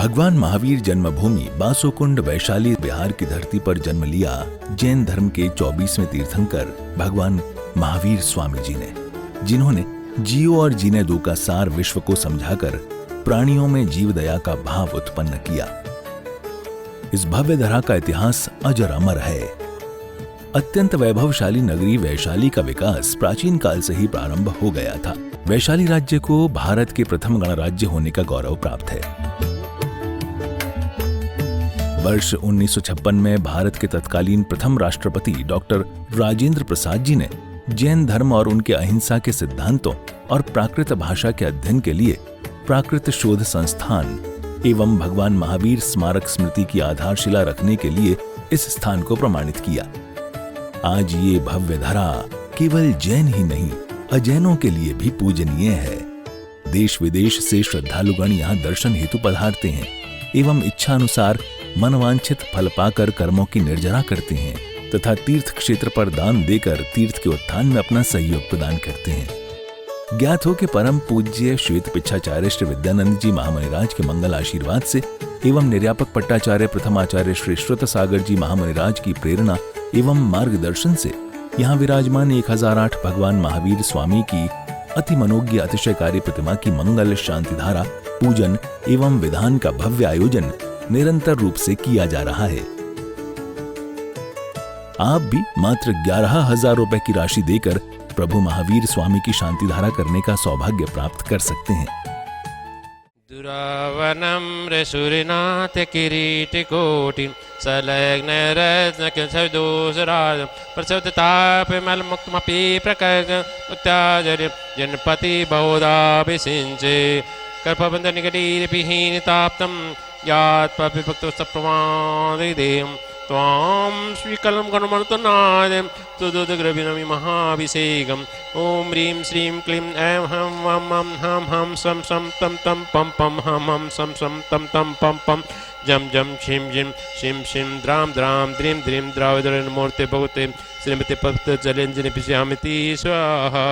भगवान महावीर जन्मभूमि बासोकुंड वैशाली बिहार की धरती पर जन्म लिया जैन धर्म के 24वें तीर्थंकर भगवान महावीर स्वामी जी ने, जिन्होंने जियो और जीने दो का सार विश्व को समझाकर प्राणियों में जीव दया का भाव उत्पन्न किया। इस भव्य धरा का इतिहास अजर अमर है। अत्यंत वैभवशाली नगरी वैशाली का विकास प्राचीन काल से ही प्रारंभ हो गया था। वैशाली राज्य को भारत के प्रथम गणराज्य होने का गौरव प्राप्त है। वर्ष 1956 में भारत के तत्कालीन प्रथम राष्ट्रपति डॉक्टर राजेंद्र प्रसाद जी ने जैन धर्म और उनके अहिंसा के सिद्धांतों और प्राकृत भाषा के अध्ययन के लिए प्राकृत शोध संस्थान एवं भगवान महावीर स्मारक स्मृति की आधारशिला रखने के लिए इस स्थान को प्रमाणित किया। आज ये भव्य धरा केवल जैन ही नहीं, अजैनों के लिए भी पूजनीय है। देश विदेश से श्रद्धालुगण यहाँ दर्शन हेतु पधारते हैं एवं इच्छा अनुसार मनवांछित फल पाकर कर्मों की निर्जरा करते हैं तथा तीर्थ क्षेत्र पर दान देकर तीर्थ के उत्थान में अपना सहयोग प्रदान करते हैं। ज्ञात हो कि परम पूज्य श्वेत पिच्छाचार्य श्री विद्यानंद जी महामुनिराज के मंगल आशीर्वाद से एवं निर्यापक पट्टाचार्य प्रथमाचार्य श्री श्रुत सागर जी महामुनिराज की प्रेरणा एवं मार्गदर्शन से यहाँ विराजमान 1008 भगवान महावीर स्वामी की अति मनोज्ञ अतिशयकारी प्रतिमा की मंगल शांति धारा पूजन एवं विधान का भव्य आयोजन निरंतर रूप से किया जा रहा है। आप भी मात्र 11,000 रुपए की राशि देकर प्रभु महावीर स्वामी की शांति धारा करने का सौभाग्य प्राप्त कर सकते हैं। दुरावनम सूर्यनाथ किरीट कोटि सलग्न रत्न दोषराज प्रसवताप मल मुक्तमपि प्रकट उत्याजर्य जनपति बहुधाभिषिञ्चे कर्पबंध निकटीरपिहीन ताप्तम यात् पपिभक्तस्तप्रमादिदेयं त्वां श्रीकलं गणमर्तनादं तुदुदग्रविनमि महाभिषेकम् ॐ ह्रीं श्रीं क्लीं ऐं हं वं मं हं हं सं सं तं तं पं पं हं हं सं सं तं तं पं पं जम जम शिं जिं शिं शिं द्रां द्रां द्रीं द्रीं द्राविदमूर्ते भगवते श्रीमती पवित्र जलेंजनि पिश्यामिति स्वाहा।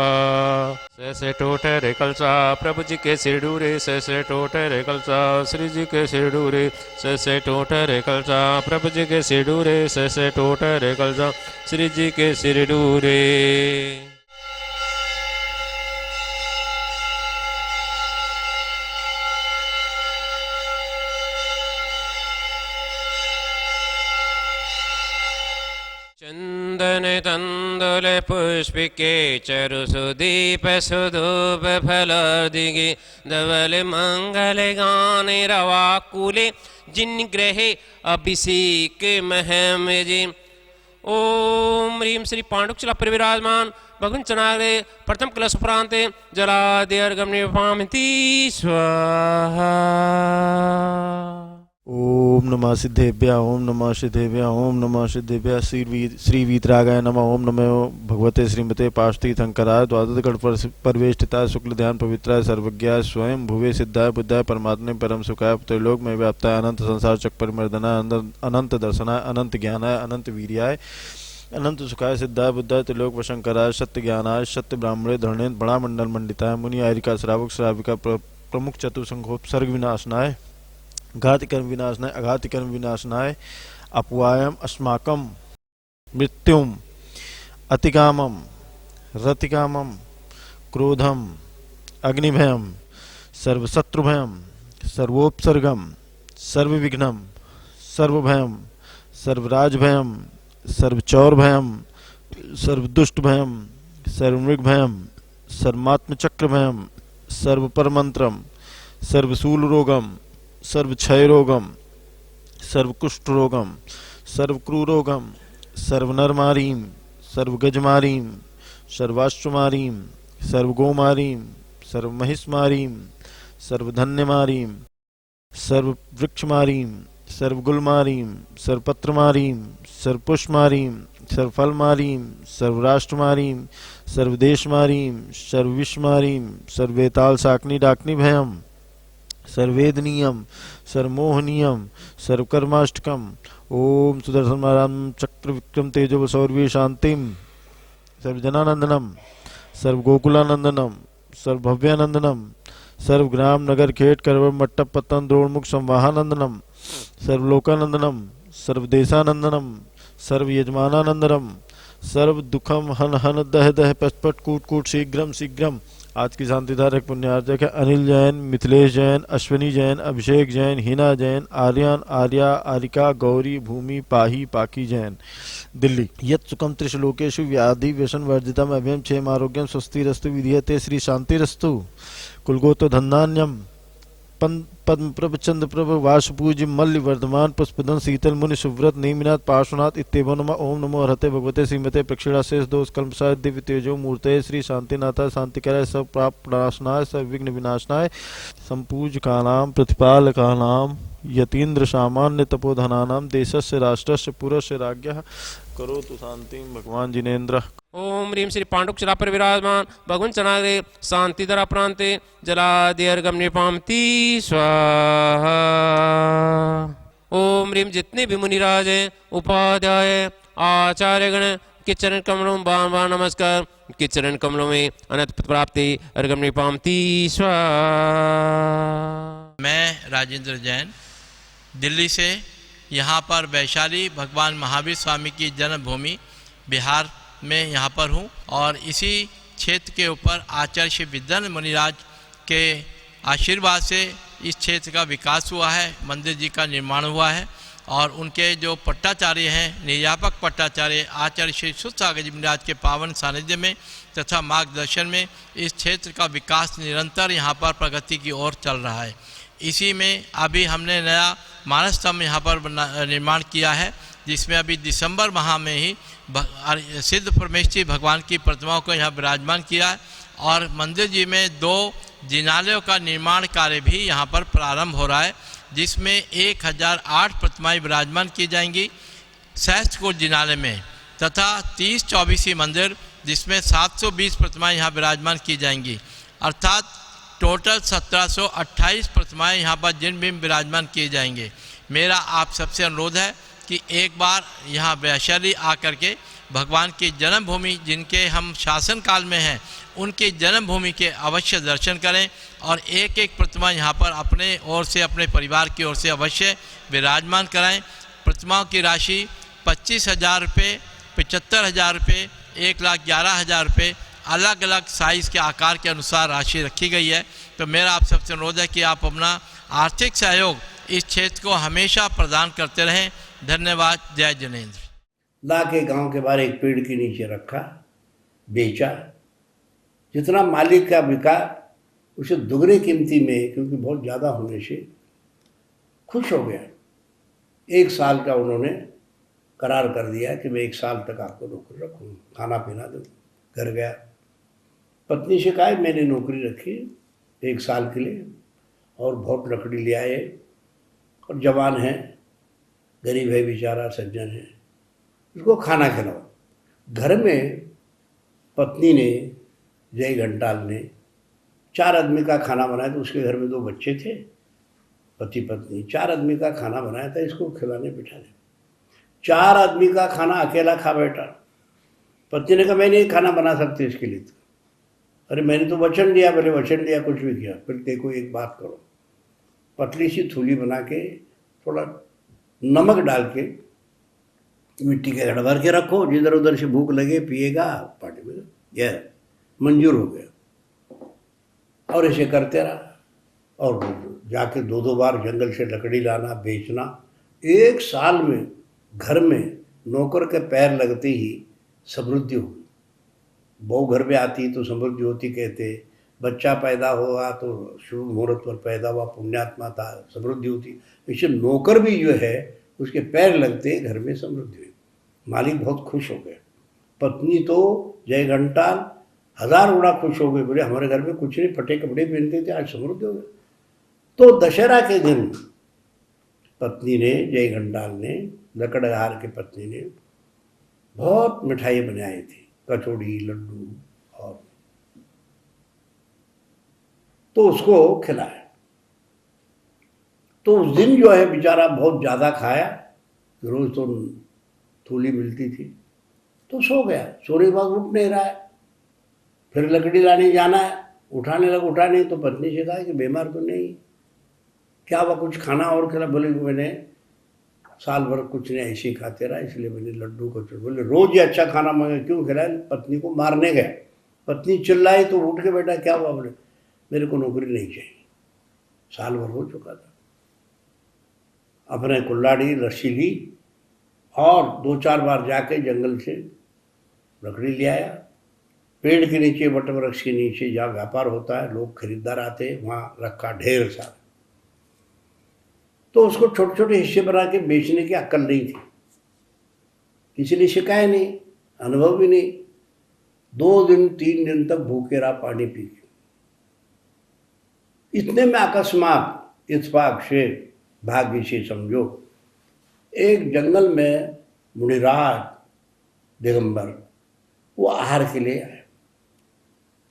से टोटरे कलसा प्रभु जी के सिरडूरे से टोटरे कलसा श्री जी के सिरडूरे से टोटरे कलसा प्रभु जी के सिरडूरे से टोटरे कलसा श्री जी के सिरडूरे। चंदन तंदुल पुष्पिके चरु सुदीप सुधूप फलादिगे धवल मंगल गाने रवाकुले जिन ग्रहे अभिषेक महम जी। ओम ह्रीं श्री पांडुचला पर विराजमान भगवान चनाग्रे प्रथम कलश प्रांते जलाद्यर्गम निपामिति स्वाहा। ओम नमः सिद्धेभ्य ओम नमः सिद्धेभ्य ओम नमः सिद्धेभ्य श्री वीतरागाय नमः ओम नमो भगवते श्रीमते पाशतीर्थंकराय द्वादशगढ़ परिवेष्टिताय शुक्ल ध्यान पवित्राय सर्वज्ञाय स्वयं भुवे सिद्धाय बुद्धाय परमात्मे परम सुखाय त्रैलोक में व्याप्ताय अनंत संसार चक्र परिमर्दनाय अनंत दर्शनाय अनंत ज्ञानाय अनंत वीर्याय अनंत सुखाय सिद्धाय बुद्धाय त्रिलोक वशंकराय सत्य ज्ञानाय सत्य ब्राह्मणे धरणे बड़ा मंडल मंडिताय मुनि आयरिका श्रावक श्राविका प्रमुख चतुसंघोपसर्ग विनाशनाय घाति कर्म विनाशनाय अघाति कर्म विनाशनाय अपवायम अस्माकम मृत्युम अतिकामम रतिकामम क्रोधम अग्निभयम सर्वशत्रुभयम सर्वोपसर्गम सर्वविघ्नम सर्वभयम सर्वराजभयम सर्वचौरभयम सर्वदुष्टभयम सर्वमृगभयम सर्वात्मचक्रभयम सर्वपरमंत्रम सर्वशूलरोगम सर्वक्षयरोगम सर्वकुष्ठरोगम सर्वक्रूरोगम सर्वनरमारीम सर्वगजमारीम सर्वाश्वमारीम सर्वगोमारीम सर्वमहिषमारीम सर्वधन्यमारीम सर्ववृक्षमारीम सर्वगुलमारीम सर्वपत्रमारीम सर्वपुष्पमारीम सर्वफलमारीम सर्वराष्ट्रमारीम सर्वदेशमारीम सर्वविश्वमारीम सर्वेताल साकनी डाकनी भयम सर्वेदनीयम सर्वमोहनीयम सर्वकर्माष्टकम ओम सुदर्शन महाराम चक्र विक्रम तेजो सौरवी शांतिम सर्वजनानंदनम सर्वगोकुलानंदनम सर्वभव्यानंदनम सर्वग्राम नगर खेट करवर मट्टप पतन द्रोणमुख संवाहानंदनम सर्वलोकानंदनम सर्वदेशानंदनम सर्वयजमानानंदनम सर्व दुखम हन हन दह दह पचपट कूट कूट शीघ्रम शीघ्रम। आज की शांतिधारक पुण्यार्चक है अनिल जैन, मिथिलेश जैन, अश्विनी जैन, अभिषेक जैन, हिना जैन, आर्यन, आर्या, आरिका, गौरी, भूमि, पाही, पाकी जैन, दिल्ली। यत सुखम त्रिशलोकेशु व्याधि व्यसन वर्जितम अभयम क्षेम आरोग्यम स्वस्तिरस्तु विधीयते श्री शांतिरस्तु। कुलगोत्र धन्धान्यम पद्म प्रभ चंद्र प्रभ वासपूज मल्ल वर्धमान पुष्पदन शीतल मुनि सुव्रत नेमिनाथ पार्श्वनाथ इत्येव नमः। ओम नमो हरते भगवते श्रीमते प्रक्षिणाशेष दोष कल्मषाय दिव्य तेजो मूर्ते श्री शांतिनाथाय शांतिकराय सब प्राप्त नाशनाय सब विघ्न विनाशनाय संपूज कानाम प्रतिपाल कानाम यतीन्द्र सामान्य तपोधनानाम देशस्य राष्ट्रस्य पुरस्य राज्ञः करोतु शांति। भगवान जिनेन्द्र। ओम ह्रीं श्री पांडुक्षरा पर विराजमान भगवन् चनाग्रे शांतिधरा प्रांते जलादिर्गम निपामती स्वाहा। ओम ह्रीं जितने भी मुनिराज हैं, उपाध्याय, आचार्यगण के चरण कमलों में बार बार नमस्कार। के चरण कमलों में अनंत प्राप्ति अर्गम निपामती स्वाहा। मैं राजेंद्र जैन दिल्ली से यहाँ पर वैशाली भगवान महावीर स्वामी की जन्मभूमि बिहार में यहाँ पर हूँ और इसी क्षेत्र के ऊपर आचार्य श्री विद्यानंद मुनिराज के आशीर्वाद से इस क्षेत्र का विकास हुआ है, मंदिर जी का निर्माण हुआ है और उनके जो पट्टाचार्य हैं, निर्यापक पट्टाचार्य आचार्य श्री सुसागर जी मुनिराज के पावन सानिध्य में तथा मार्गदर्शन में इस क्षेत्र का विकास निरंतर यहाँ पर प्रगति की ओर चल रहा है। इसी में अभी हमने नया मानस स्तंभ यहाँ पर निर्माण किया है, जिसमें अभी दिसंबर माह में ही सिद्ध परमेश्वरी भगवान की प्रतिमाओं को यहाँ विराजमान किया है और मंदिर जी में 2 जिनालयों का निर्माण कार्य भी यहाँ पर प्रारंभ हो रहा है, जिसमें 1008 प्रतिमाएं विराजमान की जाएंगी सहस्त्रकुंड जिनालय में तथा 30-24 मंदिर जिसमें 720 प्रतिमाएं यहाँ विराजमान की जाएंगी, अर्थात टोटल 1728 प्रतिमाएं यहाँ पर जिन भी विराजमान किए जाएंगे। मेरा आप सबसे अनुरोध है कि एक बार यहाँ वैशाली आकर के भगवान की जन्मभूमि जिनके हम शासन काल में हैं उनकी जन्मभूमि के अवश्य दर्शन करें और एक एक प्रतिमा यहाँ पर अपने ओर से अपने परिवार की ओर से अवश्य विराजमान कराएं। प्रतिमाओं की राशि 25,000 रुपये, 75,000 रुपये, 1,11,000 रुपये अलग अलग साइज़ के आकार के अनुसार राशि रखी गई है। तो मेरा आप सबसे अनुरोध है कि आप अपना आर्थिक सहयोग इस क्षेत्र को हमेशा प्रदान करते रहें। धन्यवाद। जय जिनेन्द्र। ला के गांव के बाहर एक पेड़ के नीचे रखा, बेचा, जितना मालिक का बिका उसे दुगने कीमती में, क्योंकि बहुत ज़्यादा होने से खुश हो गया। 1 साल का उन्होंने करार कर दिया कि मैं 1 साल तक आपको नौकरी रखूँ, खाना पीना दूँ। घर गया, पत्नी से कहा मैंने नौकरी रखी 1 साल के लिए और बहुत लकड़ी ले आए और जवान है, गरीब है बेचारा, सज्जन है, उसको खाना खिलाओ। घर में पत्नी ने, जय घंटाल ने 4 आदमी का खाना बनाया। तो उसके घर में 2 बच्चे थे, पति पत्नी, 4 आदमी का खाना बनाया था, इसको खिलाने बिठाने। 4 आदमी का खाना अकेला खा बैठा। पत्नी ने कहा मैं नहीं खाना बना सकती इसके लिए। तो अरे मैंने तो वचन दिया, बोले वचन दिया कुछ भी किया। फिर देखो एक बात करो, पतली सी थूली बना के थोड़ा नमक डाल के मिट्टी के घड़ा भर के रखो, जिधर उधर से भूख लगे पिएगा, पार्टी में यह मंजूर हो गया। और ऐसे करते रहा और जाके 2-2 बार जंगल से लकड़ी लाना, बेचना। 1 साल में घर में नौकर के पैर लगते ही समृद्धि हुई। बहू घर में आती तो समृद्धि होती कहते, बच्चा पैदा हुआ तो शुभ मुहूर्त पर पैदा हुआ, पुण्यात्मा था, समृद्धि होती। इसे नौकर भी जो है उसके पैर लगते घर में समृद्धि हुई। मालिक बहुत खुश हो गए। पत्नी तो जय घंटाल 1000 गुना खुश हो गए। बोले हमारे घर में कुछ नहीं, फटे कपड़े पहनते थे, आज समृद्धि हो गए। तो दशहरा के दिन पत्नी ने, जय घंटाल ने, लकड़हार की पत्नी ने बहुत मिठाई बनाई थी, कचौड़ी, लड्डू, और तो उसको खिलाया। तो उस दिन जो है बेचारा बहुत ज़्यादा खाया, रोज़ तो थूली मिलती थी, तो सो गया। सोने के बाद उठ नहीं रहा है। फिर लकड़ी लाने जाना है, उठाने लगा, उठा नहीं तो पत्नी से कहा कि बीमार तो नहीं, क्या हुआ, कुछ खाना और खिला? बोले कि मैंने साल भर कुछ नहीं, ऐसे ही खाते रहा, इसलिए मैंने लड्डू को चढ़। बोले रोज ये अच्छा खाना मांगे, क्यों खिलाया? पत्नी को मारने गया। पत्नी चिल्लाई तो उठ के बैठा, क्या हुआ? बोले मेरे को नौकरी नहीं चाहिए, साल भर हो चुका था। अपने कुल्हाड़ी रस्सी ली और 2-4 बार जाके जंगल से लकड़ी ले आया, पेड़ के नीचे, वट वृक्ष के नीचे जहाँ व्यापार होता है, लोग खरीदार आते हैं, वहाँ रखा ढेर सारा। तो उसको छोटे छोटे हिस्से बना के बेचने की अक्ल नहीं थी, किसी ने सिखाया नहीं, अनुभव भी नहीं। 2 दिन 3 दिन तक भूखे रहा, पानी पी के। इतने में अकस्मात इत्तेफाक से, भाग्य से समझो, एक जंगल में मुनिराज दिगंबर वो आहार के लिए आए।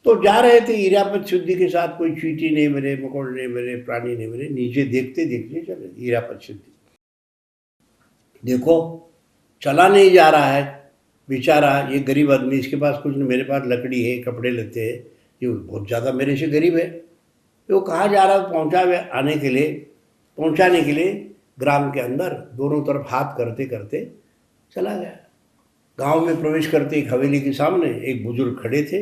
तो जा रहे थे इरापत शुद्धि के साथ, कोई चींटी नहीं मिले, मकोड़ नहीं मिले, प्राणी नहीं मिले, नीचे देखते देखते चले। इरापत शुद्धि देखो चला नहीं जा रहा है बेचारा, ये गरीब आदमी, इसके पास कुछ नहीं, मेरे पास लकड़ी है, कपड़े लेते हैं, ये बहुत ज़्यादा मेरे से गरीब है। वो कहाँ जा रहा है? पहुँचाने के लिए ग्राम के अंदर दोनों तरफ हाथ करते करते चला गया। गांव में प्रवेश करते एक हवेली के सामने एक बुजुर्ग खड़े थे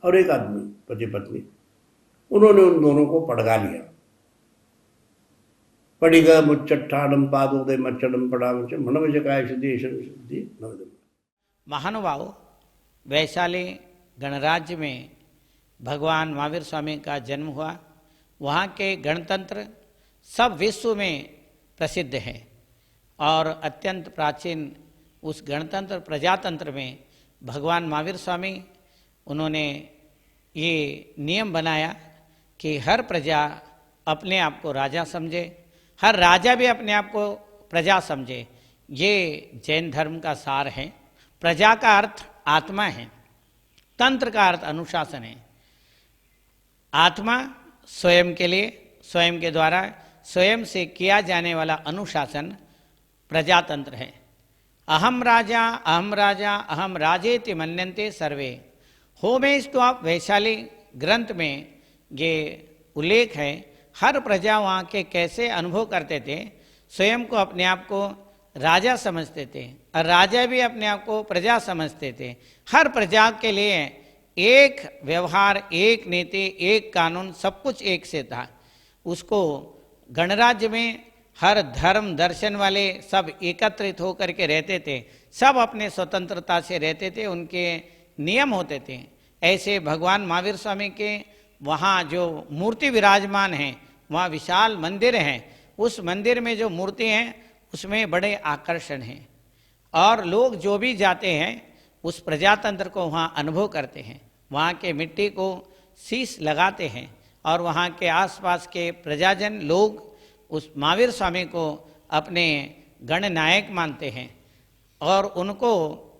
और एक आदमी, पति पत्नी। उन्होंने उन दोनों को पड़गा लिया। पड़िगा मुच्चट्ठाडम पादोदय मच्चडम पड़ामच मनवजकाय शुद्धि शुद्धि नवदम। महानुभाव, वैशाली गणराज्य में भगवान महावीर स्वामी का जन्म हुआ। वहाँ के गणतंत्र सब विश्व में प्रसिद्ध है और अत्यंत प्राचीन उस गणतंत्र प्रजातंत्र में भगवान महावीर स्वामी उन्होंने ये नियम बनाया कि हर प्रजा अपने आप को राजा समझे, हर राजा भी अपने आप को प्रजा समझे। ये जैन धर्म का सार है। प्रजा का अर्थ आत्मा है, तंत्र का अर्थ अनुशासन है। आत्मा स्वयं के लिए, स्वयं के द्वारा स्वयं से किया जाने वाला अनुशासन प्रजातंत्र है। अहम राजा अहम राजेति मन्यन्ते सर्वे। होमेस्टॉप वैशाली ग्रंथ में ये उल्लेख है। हर प्रजा वहाँ के कैसे अनुभव करते थे, स्वयं को अपने आप को राजा समझते थे और राजा भी अपने आप को प्रजा समझते थे। हर प्रजा के लिए एक व्यवहार, एक नीति, एक कानून, सब कुछ एक से था। उसको गणराज्य में हर धर्म दर्शन वाले सब एकत्रित होकर के रहते थे, सब अपने स्वतंत्रता से रहते थे, उनके नियम होते थे। ऐसे भगवान महावीर स्वामी के वहाँ जो मूर्ति विराजमान हैं, वहाँ विशाल मंदिर हैं। उस मंदिर में जो मूर्ति हैं उसमें बड़े आकर्षण हैं और लोग जो भी जाते हैं उस प्रजातंत्र को वहाँ अनुभव करते हैं। वहाँ के मिट्टी को शीश लगाते हैं और वहाँ के आसपास के प्रजाजन लोग उस महावीर स्वामी को अपने गणनायक मानते हैं और उनको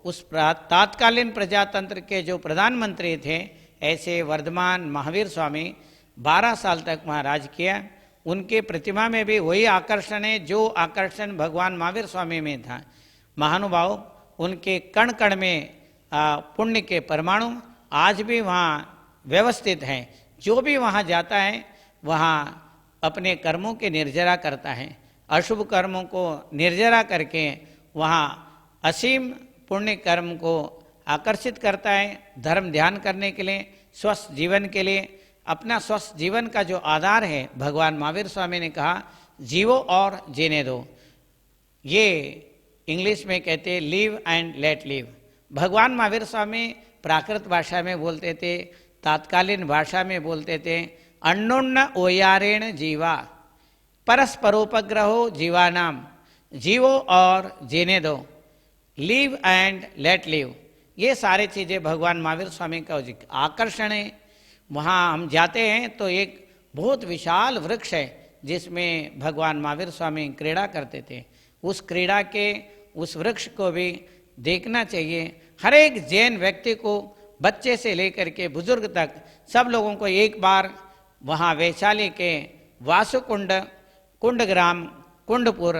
उस तात्कालीन प्रजातंत्र के जो प्रधानमंत्री थे, ऐसे वर्धमान महावीर स्वामी 12 साल तक वहाँ राज किया। उनके प्रतिमा में भी वही आकर्षण है जो आकर्षण भगवान महावीर स्वामी में था। महानुभाव, उनके कण कण में पुण्य के परमाणु आज भी वहाँ व्यवस्थित हैं। जो भी वहाँ जाता है वहाँ अपने कर्मों के निर्जरा करता है, अशुभ कर्मों को निर्जरा करके वहाँ असीम पुण्य कर्म को आकर्षित करता है। धर्म ध्यान करने के लिए, स्वस्थ जीवन के लिए, अपना स्वस्थ जीवन का जो आधार है, भगवान महावीर स्वामी ने कहा जीवो और जीने दो। ये इंग्लिश में कहते लिव एंड लेट लिव। भगवान महावीर स्वामी प्राकृत भाषा में बोलते थे, तात्कालीन भाषा में बोलते थे। अन्योन्य ओयारेण जीवा परस्परोपग्रहो जीवानाम, जीवो और जीने दो, लिव एंड लेट लिव। ये सारी चीज़ें भगवान महावीर स्वामी का आकर्षण है। वहाँ हम जाते हैं तो एक बहुत विशाल वृक्ष है जिसमें भगवान महावीर स्वामी क्रीड़ा करते थे। उस क्रीड़ा के उस वृक्ष को भी देखना चाहिए। हर एक जैन व्यक्ति को, बच्चे से लेकर के बुजुर्ग तक, सब लोगों को एक बार वहाँ वैशाली के वासुकुंड, कुंडग्राम, कुंडपुर,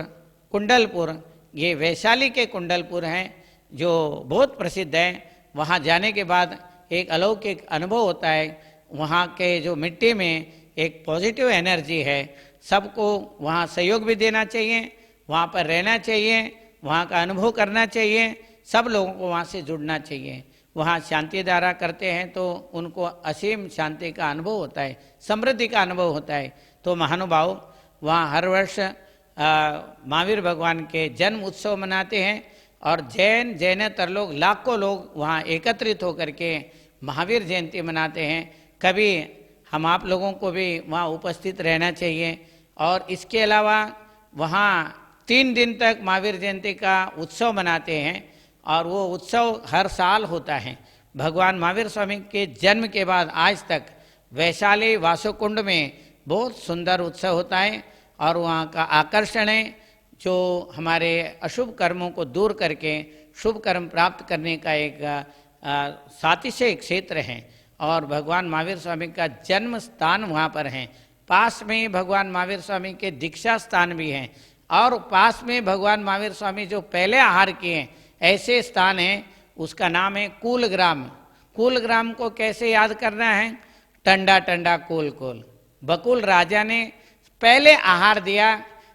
कुंडलपुर, ये वैशाली के कुंडलपुर हैं जो बहुत प्रसिद्ध है। वहाँ जाने के बाद एक अलौकिक अनुभव होता है। वहाँ के जो मिट्टी में एक पॉजिटिव एनर्जी है, सबको वहाँ सहयोग भी देना चाहिए, वहाँ पर रहना चाहिए, वहाँ का अनुभव करना चाहिए, सब लोगों को वहाँ से जुड़ना चाहिए। वहाँ शांति धारा करते हैं तो उनको असीम शांति का अनुभव होता है, समृद्धि का अनुभव होता है। तो महानुभाव वहाँ हर वर्ष महावीर भगवान के जन्म उत्सव मनाते हैं और जैनेतर लोग, लाखों लोग वहाँ एकत्रित होकर के महावीर जयंती मनाते हैं। कभी हम आप लोगों को भी वहाँ उपस्थित रहना चाहिए। और इसके अलावा वहाँ 3 दिन तक महावीर जयंती का उत्सव मनाते हैं और वो उत्सव हर साल होता है। भगवान महावीर स्वामी के जन्म के बाद आज तक वैशाली वासुकुंड में बहुत सुंदर उत्सव होता है और वहाँ का आकर्षण है जो हमारे अशुभ कर्मों को दूर करके शुभ कर्म प्राप्त करने का एक सातिशय क्षेत्र है। और भगवान महावीर स्वामी का जन्म स्थान वहाँ पर है। पास में भगवान महावीर स्वामी के दीक्षा स्थान भी हैं और पास में भगवान महावीर स्वामी जो पहले आहार किए हैं ऐसे स्थान है, उसका नाम है कूलग्राम। कूलग्राम को कैसे याद करना है? टंडा टंडा कूल कूल, बकुल राजा ने पहले आहार दिया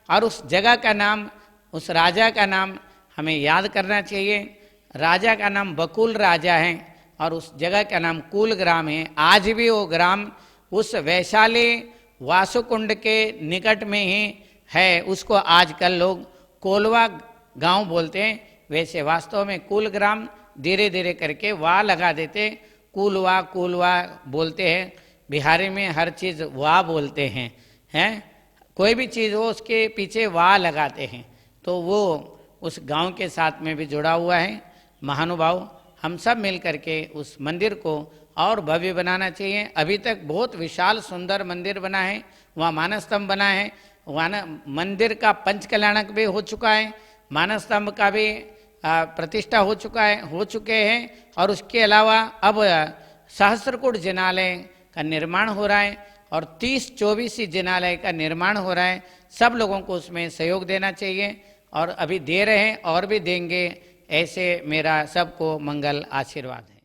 और उस जगह का नाम, उस राजा का नाम हमें याद करना चाहिए। राजा का नाम बकुल राजा है और उस जगह का नाम कूलग्राम है। आज भी वो ग्राम उस वैशाली वासुकुंड के निकट में ही है। उसको आजकल लोग कोलवा गांव बोलते हैं, वैसे वास्तव में कूलग्राम धीरे धीरे करके वाह लगा देते, कूलवा कूलवा बोलते हैं। बिहारी में हर चीज़ वाह बोलते हैं, कोई भी चीज़ हो उसके पीछे वाह लगाते हैं। तो वो उस गांव के साथ में भी जुड़ा हुआ है। महानुभाव, हम सब मिल करके उस मंदिर को और भव्य बनाना चाहिए। अभी तक बहुत विशाल सुंदर मंदिर बना है, वहाँ मानस स्तंभ बना है, वहाँ मंदिर का पंचकल्याणक भी हो चुका है, मानस स्तंभ का भी प्रतिष्ठा हो चुके हैं। और उसके अलावा अब सहस्त्रकूट जिनालय का निर्माण हो रहा है और 30-24 जिनालय का निर्माण हो रहा है। सब लोगों को उसमें सहयोग देना चाहिए और अभी दे रहे हैं और भी देंगे। ऐसे मेरा सबको मंगल आशीर्वाद है।